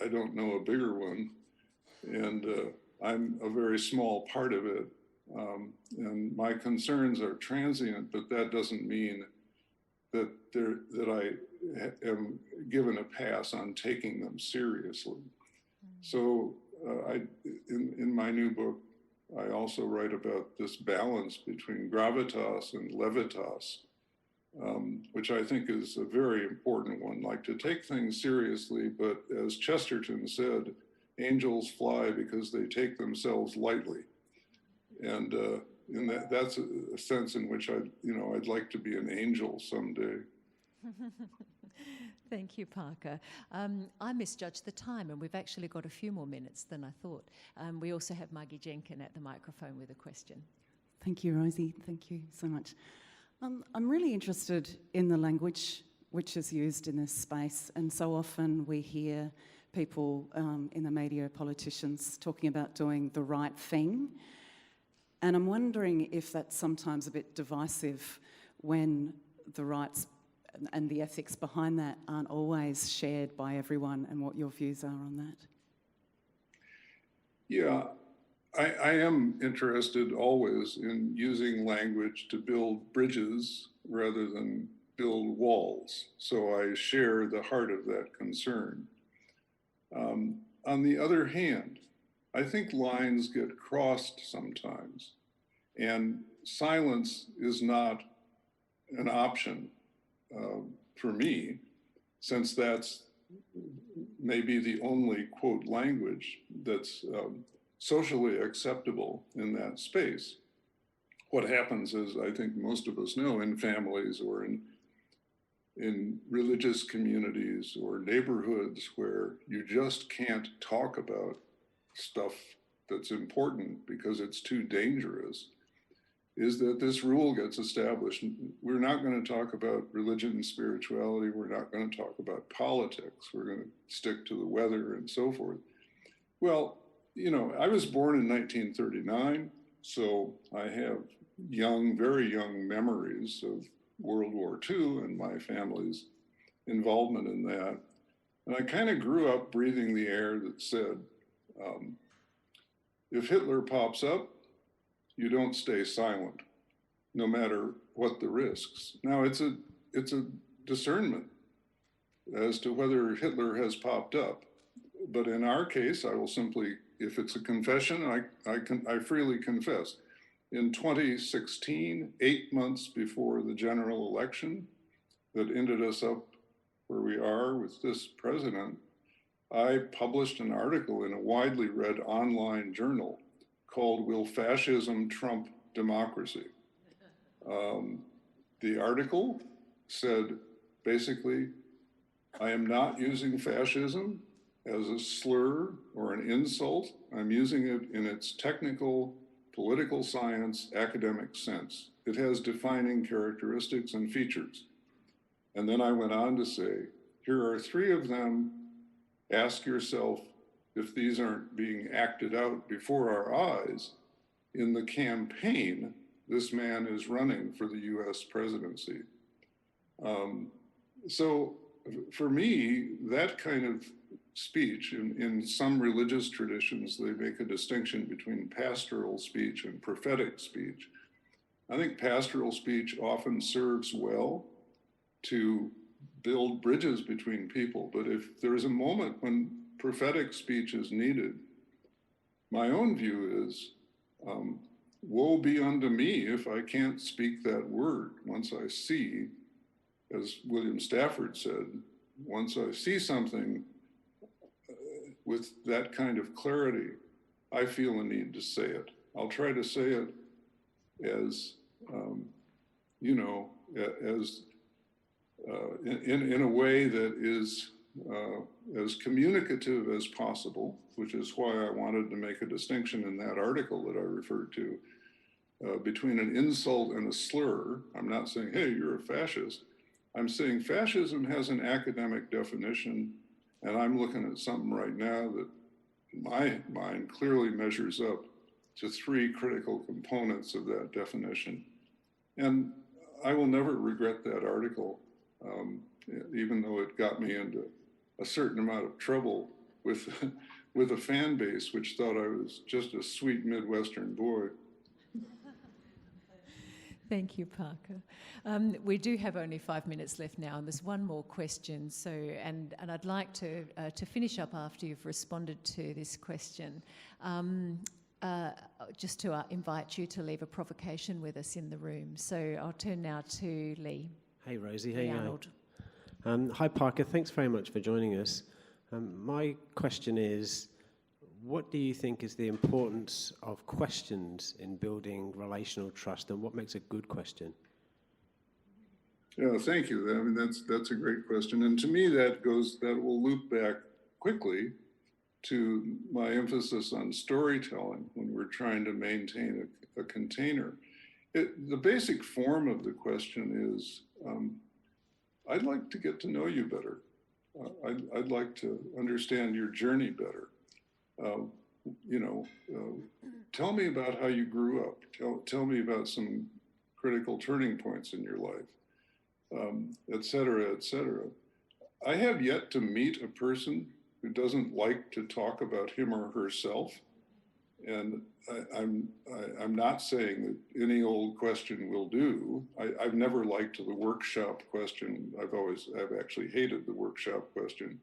I don't know a bigger one, and I'm a very small part of it. And my concerns are transient, but that doesn't mean that I am given a pass on taking them seriously. So in my new book, I also write about this balance between gravitas and levitas, which I think is a very important one, like to take things seriously, but as Chesterton said, angels fly because they take themselves lightly. And that's a sense in which I'd like to be an angel someday. Thank you, Parker. I misjudged the time, and we've actually got a few more minutes than I thought. We also have Maggie Jenkin at the microphone with a question. Thank you, Rosie. Thank you so much. I'm really interested in the language which is used in this space, and so often we hear people in the media, politicians, talking about doing the right thing. And I'm wondering if that's sometimes a bit divisive when the rights and the ethics behind that aren't always shared by everyone, and what your views are on that. Yeah, I am interested always in using language to build bridges rather than build walls. So I share the heart of that concern. On the other hand, I think lines get crossed sometimes, and silence is not an option for me, since that's maybe the only, quote, language that's socially acceptable in that space. What happens is, I think most of us know, in families or in religious communities or neighborhoods where you just can't talk about stuff that's important because it's too dangerous, is that this rule gets established. We're not going to talk about religion and spirituality. We're not going to talk about politics. We're going to stick to the weather and so forth. Well, you know, I was born in 1939, so I have young, very young memories of World War II and my family's involvement in that. And I kind of grew up breathing the air that said, if Hitler pops up, you don't stay silent, no matter what the risks. Now, it's a discernment as to whether Hitler has popped up. But in our case, I will simply, if it's a confession, I freely confess. In 2016, 8 months before the general election that ended us up where we are with this president, I published an article in a widely read online journal called "Will Fascism Trump Democracy?" The article said, basically, I am not using fascism as a slur or an insult. I'm using it in its technical, political science, academic sense. It has defining characteristics and features. And then I went on to say, here are 3 of them. Ask yourself if these aren't being acted out before our eyes in the campaign this man is running for the US presidency. So for me, that kind of speech, in some religious traditions, they make a distinction between pastoral speech and prophetic speech. I think pastoral speech often serves well to build bridges between people, but if there is a moment when prophetic speech is needed, my own view is, woe be unto me if I can't speak that word once I see, as William Stafford said, once I see something with that kind of clarity, I feel a need to say it. I'll try to say it as, in a way that is as communicative as possible, which is why I wanted to make a distinction in that article that I referred to between an insult and a slur. I'm not saying, hey, you're a fascist. I'm saying fascism has an academic definition, and I'm looking at something right now that in my mind clearly measures up to 3 critical components of that definition. And I will never regret that article, even though it got me into a certain amount of trouble with a fan base which thought I was just a sweet Midwestern boy. Thank you, Parker. We do have only 5 minutes left now, and there's one more question. So, and I'd like to finish up after you've responded to this question. Just to invite you to leave a provocation with us in the room. So I'll turn now to Lee. Hey, Rosie. Lee Hey, Arnold. Hi, Parker. Thanks very much for joining us. My question is, what do you think is the importance of questions in building relational trust, and what makes a good question? Yeah, thank you. I mean, that's a great question. And to me, that will loop back quickly to my emphasis on storytelling when we're trying to maintain a container. The basic form of the question is, I'd like to get to know you better. I'd like to understand your journey better. Tell me about how you grew up. Tell me about some critical turning points in your life, et cetera, et cetera. I have yet to meet a person who doesn't like to talk about him or herself. And I'm not saying that any old question will do. I've never liked the workshop question. I've actually hated the workshop question.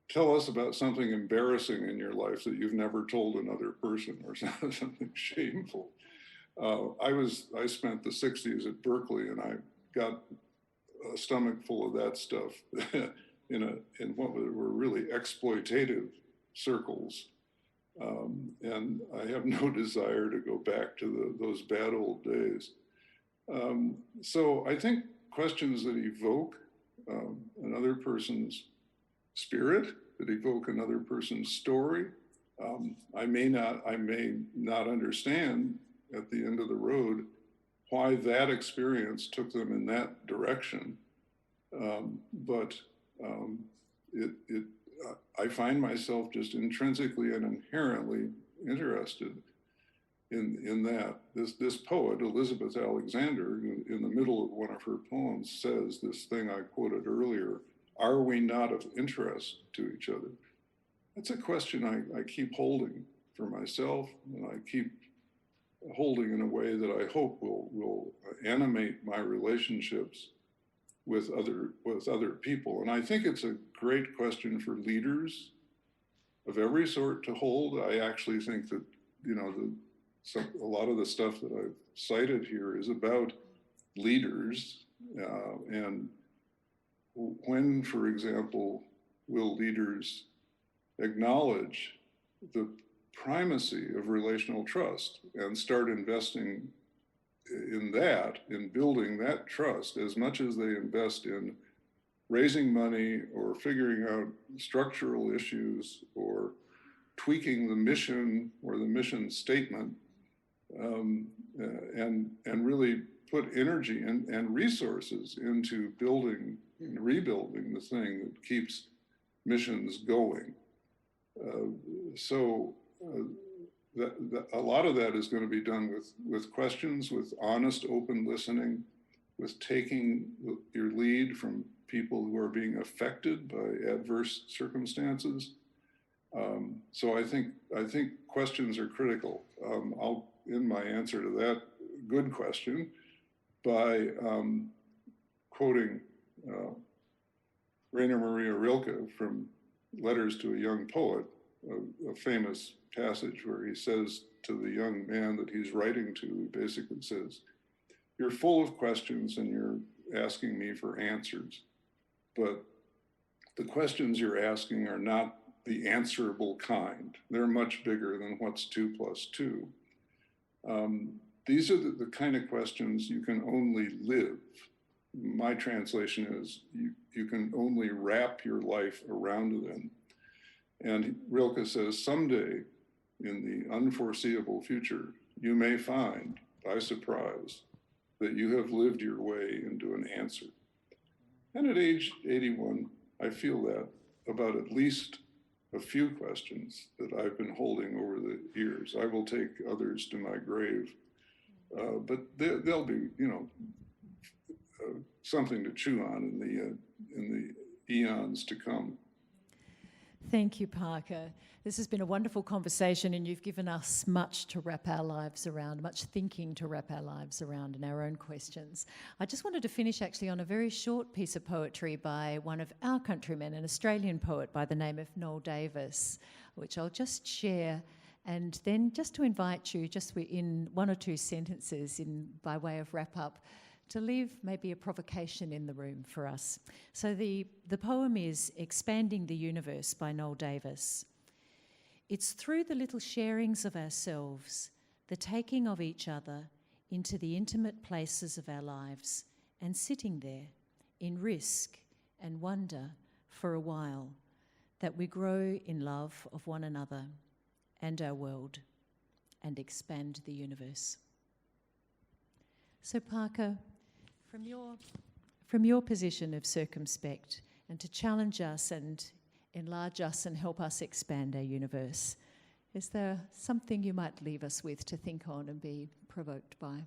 Tell us about something embarrassing in your life that you've never told another person, or something shameful. I spent the 60s at Berkeley, and I got a stomach full of that stuff in what were really exploitative circles. And I have no desire to go back to those bad old days. So I think questions that evoke another person's spirit, that evoke another person's story. I may not understand at the end of the road why that experience took them in that direction. But I find myself just intrinsically and inherently interested in that. This poet, Elizabeth Alexander, in the middle of one of her poems says this thing I quoted earlier: are we not of interest to each other? That's a question I keep holding for myself, and I keep holding in a way that I hope will animate my relationships with other people. And I think it's a great question for leaders of every sort to hold. I actually think that, a lot of the stuff that I've cited here is about leaders, and when, for example, will leaders acknowledge the primacy of relational trust and start investing in building that trust, as much as they invest in raising money or figuring out structural issues or tweaking the mission or the mission statement, and really put energy and resources into building and rebuilding the thing that keeps missions going. A lot of that is going to be done with questions, with honest, open listening, with taking your lead from people who are being affected by adverse circumstances. So I think questions are critical. I'll end my answer to that good question by quoting Rainer Maria Rilke from Letters to a Young Poet, a famous passage where he says to the young man that he's writing to, he basically says, "You're full of questions and you're asking me for answers, but the questions you're asking are not the answerable kind. They're much bigger than what's 2 + 2. These are the kind of questions you can only live." My translation is you can only wrap your life around them. And Rilke says, someday in the unforeseeable future, you may find by surprise that you have lived your way into an answer. And at age 81, I feel that about at least a few questions that I've been holding over the years. I will take others to my grave, but they'll be, something to chew on in the eons to come. Thank you, Parker. This has been a wonderful conversation, and you've given us much to wrap our lives around, much thinking to wrap our lives around and our own questions. I just wanted to finish actually on a very short piece of poetry by one of our countrymen, an Australian poet by the name of Noel Davis, which I'll just share, and then just to invite you, just in 1 or 2 sentences by way of wrap-up, to leave maybe a provocation in the room for us. So the poem is Expanding the Universe by Noel Davis. It's through the little sharings of ourselves, the taking of each other into the intimate places of our lives and sitting there in risk and wonder for a while, that we grow in love of one another and our world and expand the universe. So Parker, from your position of circumspect and to challenge us and enlarge us and help us expand our universe, is there something you might leave us with to think on and be provoked by?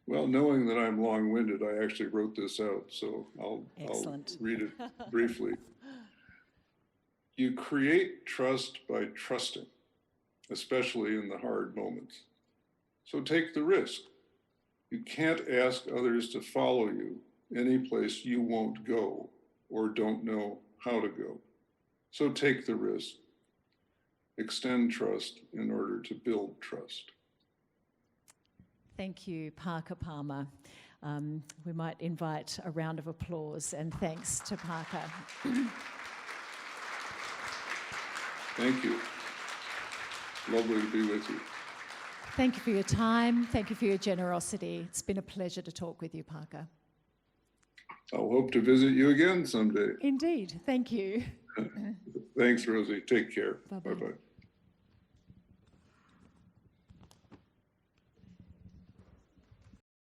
Well, knowing that I'm long-winded, I actually wrote this out, so I'll read it briefly. You create trust by trusting, especially in the hard moments. So take the risk. You can't ask others to follow you any place you won't go or don't know how to go. So take the risk. Extend trust in order to build trust. Thank you, Parker Palmer. We might invite a round of applause and thanks to Parker. Thank you. Lovely to be with you. Thank you for your time. Thank you for your generosity. It's been a pleasure to talk with you, Parker. I'll hope to visit you again someday. Indeed. Thank you. Thanks, Rosie. Take care. Bye-bye. Bye-bye.